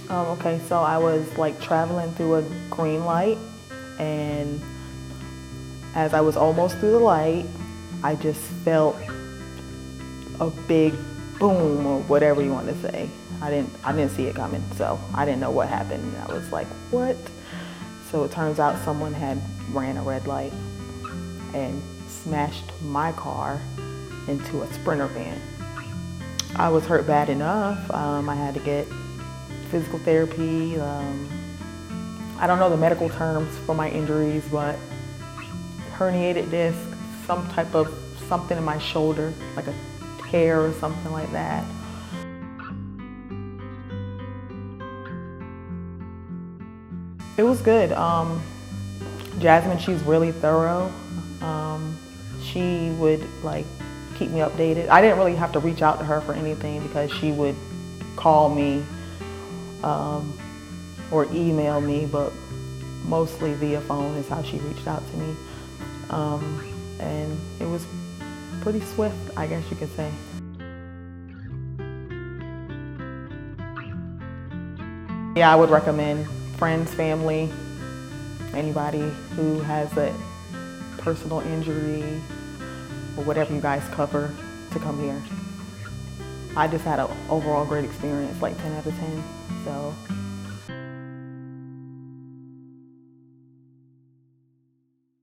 Okay, so I was like traveling through a green light, and as I was almost through the light, I just felt a big boom or whatever you want to say. I didn't see it coming, so I didn't know what happened. I was like, what? So it turns out someone had ran a red light and smashed my car into a Sprinter van. I was hurt bad enough. I had to get physical therapy. I don't know the medical terms for my injuries, but herniated disc, some type of something in my shoulder, like a tear or something like that. It was good. Jasmine, she's really thorough. She would like keep me updated. I didn't really have to reach out to her for anything because she would call me or email me, but mostly via phone is how she reached out to me. And it was pretty swift, I guess you could say. Yeah, I would recommend friends, family, anybody who has a personal injury or whatever you guys cover to come here. I just had an overall great experience, like 10 out of 10. So